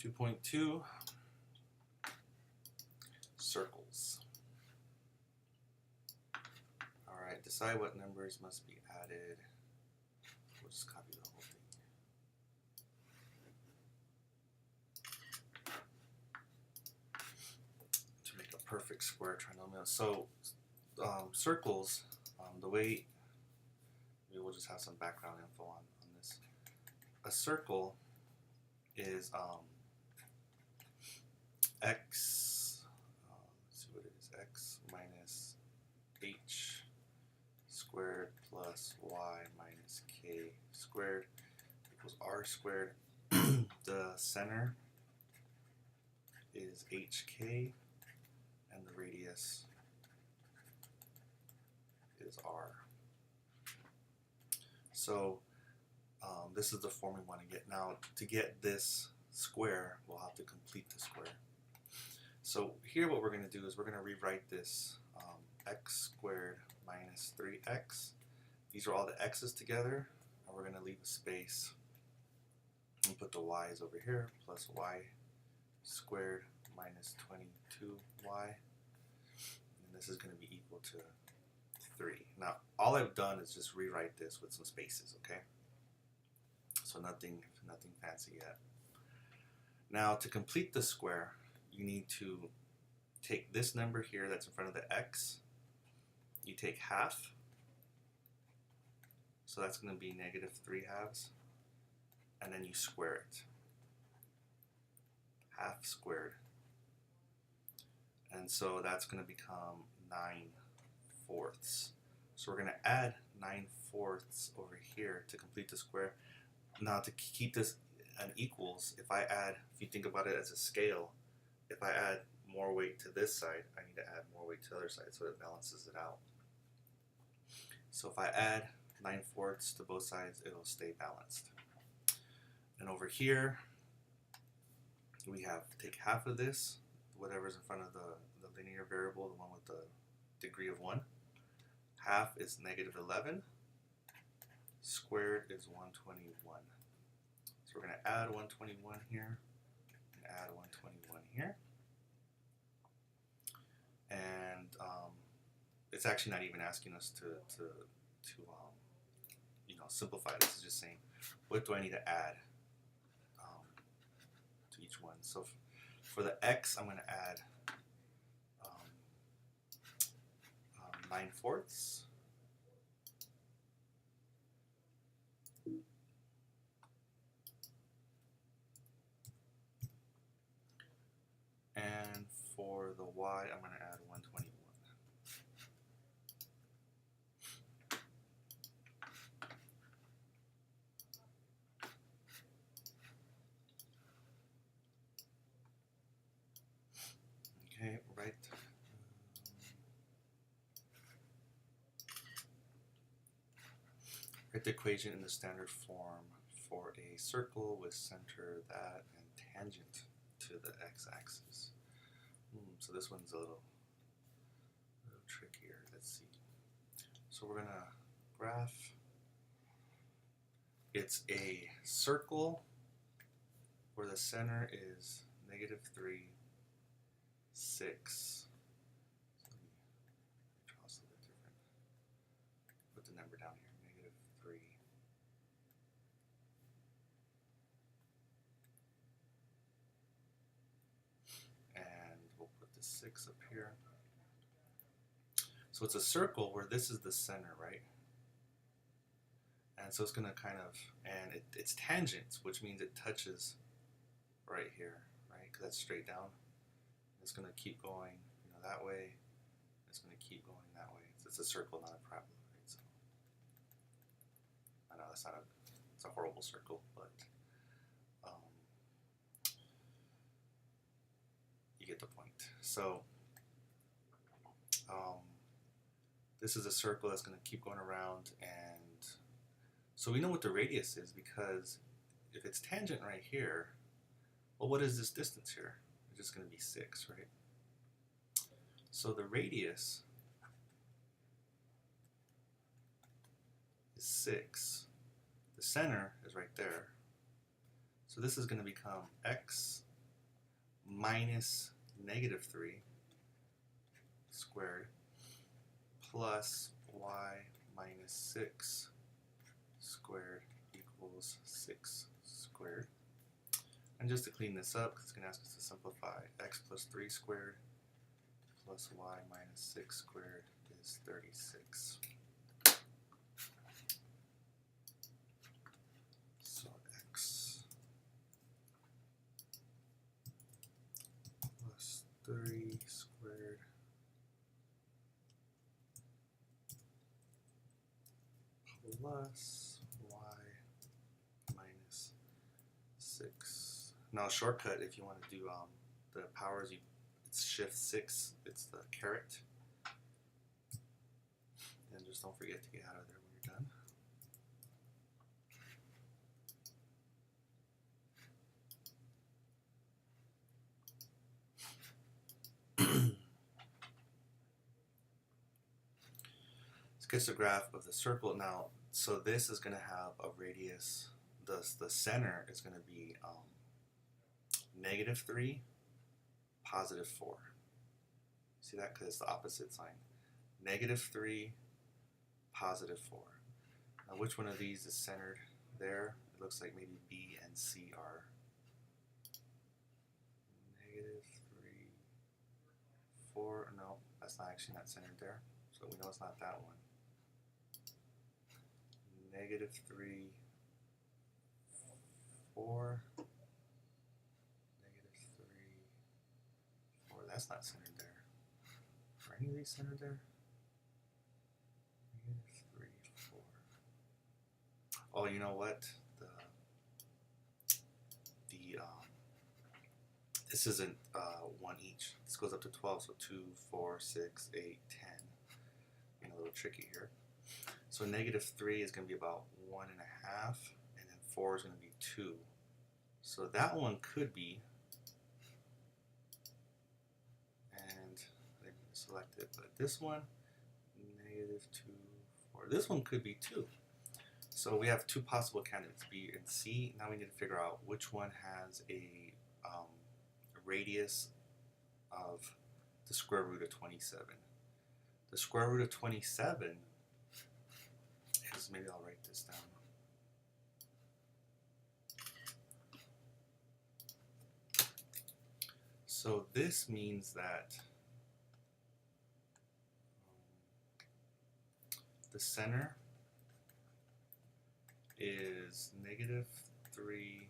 2.2 circles. Alright, decide what numbers must be added. We'll just copy the whole thing. To make a perfect square trinomial. So, circles, the way, we will just have some background info on this. A circle is x, let's see what it is, x minus h squared plus y minus k squared equals r squared. The center is hk and the radius is r. So this is the form we want to get. Now to get this square, we'll have to complete the square. So here what we're going to do is we're going to rewrite this x squared minus 3x. These are all the x's together, and we're going to leave a space and put the y's over here, plus y squared minus 22y, and this is going to be equal to 3. Now all I've done is just rewrite this with some spaces, okay? So nothing fancy yet. Now to complete the square, you need to take this number here that's in front of the x, you take half, so that's going to be negative 3/2, and then you square it. Half squared. And so that's going to become 9/4. So we're going to add 9/4 over here to complete the square. Now to keep this an equals, if you think about it as a scale, if I add more weight to this side, I need to add more weight to the other side so it balances it out. So if I add 9/4 to both sides, it'll stay balanced. And over here, we have to take half of this, whatever's in front of the linear variable, the one with the degree of 1. Half is negative 11. Squared is 121. So we're going to add 121 here and add 121 here. And it's actually not even asking us to simplify this. It's just saying, what do I need to add to each one? So for the x, I'm going to add 9/4. And for the y, I'm going to add 121. Okay, right. Write the equation in the standard form for a circle with center, that, and tangent to the x-axis. So this one's a little trickier. Let's see. So we're gonna graph. It's a circle where the center is negative 3, 6. So let me draw this a little bit different. Put the number down here, negative 3. And we'll put the 6 up here. So it's a circle where this is the center, right? And so it's going to kind of, and it's tangents, which means it touches right here, right? Because that's straight down. It's going to keep going, that way. It's going to keep going that way. It's a circle, not a parabola, right? So I know it's a horrible circle, but you get the point. So this is a circle that's going to keep going around, and so we know what the radius is, because if it's tangent right here, well, what is this distance here? It's just going to be 6, right? So the radius is 6. The center is right there. So this is going to become x minus negative 3 squared plus y minus 6 squared equals 6 squared. And just to clean this up, because it's going to ask us to simplify, x plus 3 squared plus y minus 6 squared is 36. So x plus 3 squared plus y minus 6. Now shortcut, if you want to do the powers, it's shift 6, it's the caret. And just don't forget to get out of there when you're done. Sketch the graph of the circle. Now, so this is going to have a radius. The center is going to be negative 3, positive 4. See that? Because it's the opposite sign. Negative 3, positive 4. Now, which one of these is centered there? It looks like maybe B and C are. Negative 3, 4. No, that's not actually not centered there. So we know it's not that one. Negative 3, 4. Negative 3, 4. That's not centered there. Are any of these centered there? Negative 3, 4. Oh, you know what? This isn't 1 each. This goes up to 12, so 2, 4, 6, 8, 10. Being a little tricky here. So negative 3 is going to be about 1.5, and then 4 is going to be 2. So that one could be, and I didn't select it, but this one, negative 2, 4. This one could be 2. So we have two possible candidates, B and C. Now we need to figure out which one has a radius of the square root of 27. The square root of 27 is, maybe I'll write this down. So this means that the center is negative 3,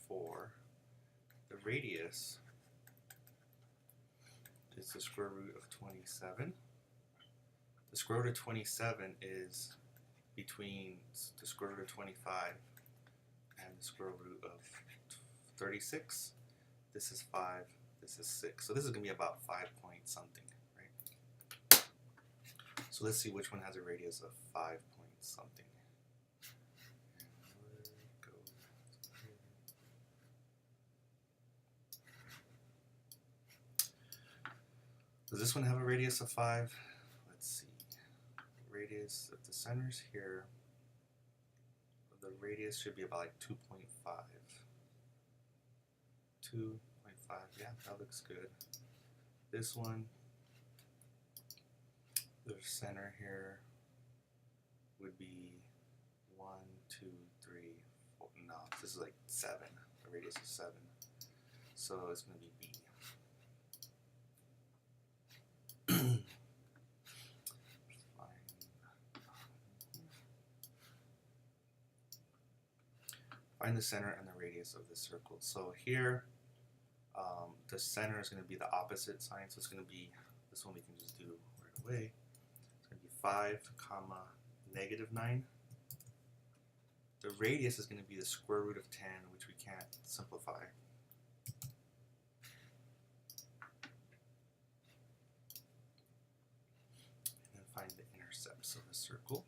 4. The radius is the square root of 27. The square root of 27 is between the square root of 25 and the square root of 36. This is 5, this is 6. So this is going to be about 5 point something, right? So let's see which one has a radius of 5 point something. Does this one have a radius of 5? Let's see. Radius, if the center's here, the radius should be about like 2.5. 2.5, yeah, that looks good. This one, the center here would be 1, 2, 3, 4. No, this is like 7. The radius is 7. So it's going to be B. Find the center and the radius of the circle. So here, the center is going to be the opposite sign. So it's going to be, this one we can just do right away. It's going to be 5, comma, negative 9. The radius is going to be the square root of 10, which we can't simplify. And then find the intercepts of the circle.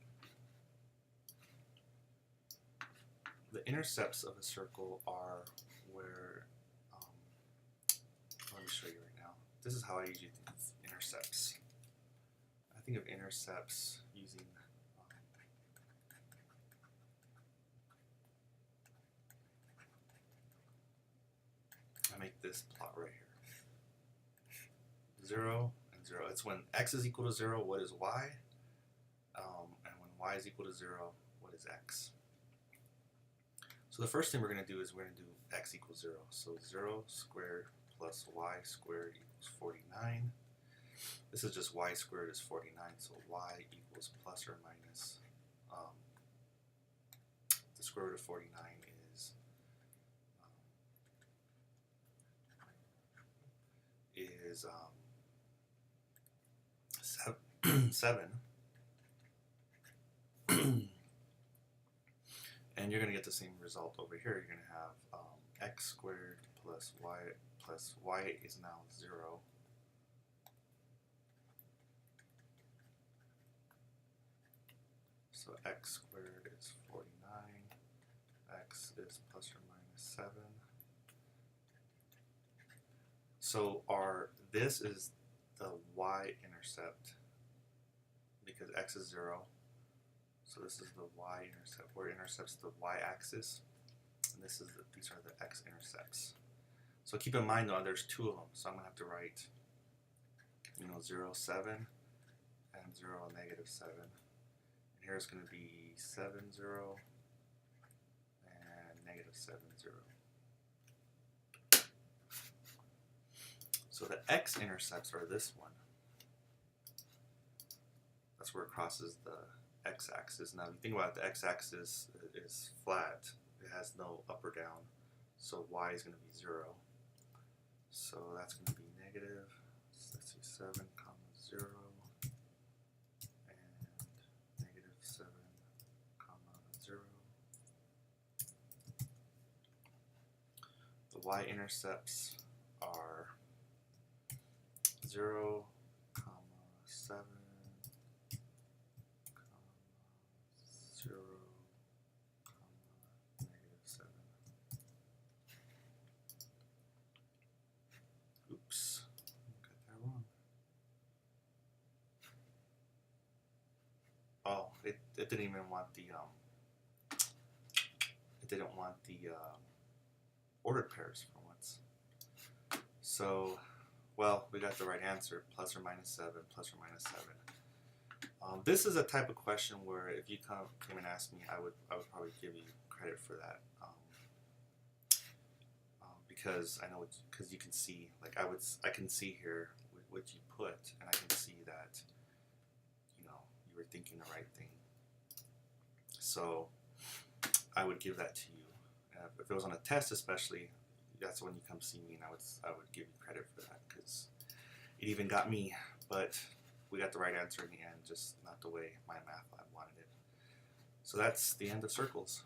The intercepts of a circle are where, let me show you right now. This is how I usually think of intercepts. I think of intercepts using I make this plot right here. 0 and 0. It's when x is equal to 0, what is y? And when y is equal to 0, what is x? So the first thing we're going to do is we're going to do x equals 0. So 0 squared plus y squared equals 49. This is just y squared is 49, so y equals plus or minus, the square root of 49 is 7. And you're going to get the same result over here. You're going to have x squared plus y is now 0. So x squared is 49, x is plus or minus 7. So this is the y-intercept because x is 0. So this is the y-intercept where it intercepts the y-axis, and these are the x-intercepts. So keep in mind though, there's two of them. So I'm gonna have to write, 0, 7, and 0, negative 7. And here it's gonna be 7, 0, and negative 7, 0. So the x-intercepts are this one. That's where it crosses the x-axis. Now, if you think about it, the x-axis is flat. It has no up or down. So y is going to be 0. So that's going to be negative 67, 0, and negative 7, 0. The y-intercepts are 0, 7, 0, negative 7. Oops, got that wrong. Oh, it didn't even want the it didn't want the ordered pairs for once. So, well, we got the right answer, plus or minus 7, plus or minus 7. This is a type of question where if you came and asked me, I would probably give you credit for that, because I know because you can see, like I can see here what you put, and I can see that you were thinking the right thing. So I would give that to you. If it was on a test, especially, that's when you come see me, and I would give you credit for that because it even got me, but we got the right answer in the end, just not the way my math lab wanted it. So that's the end of circles.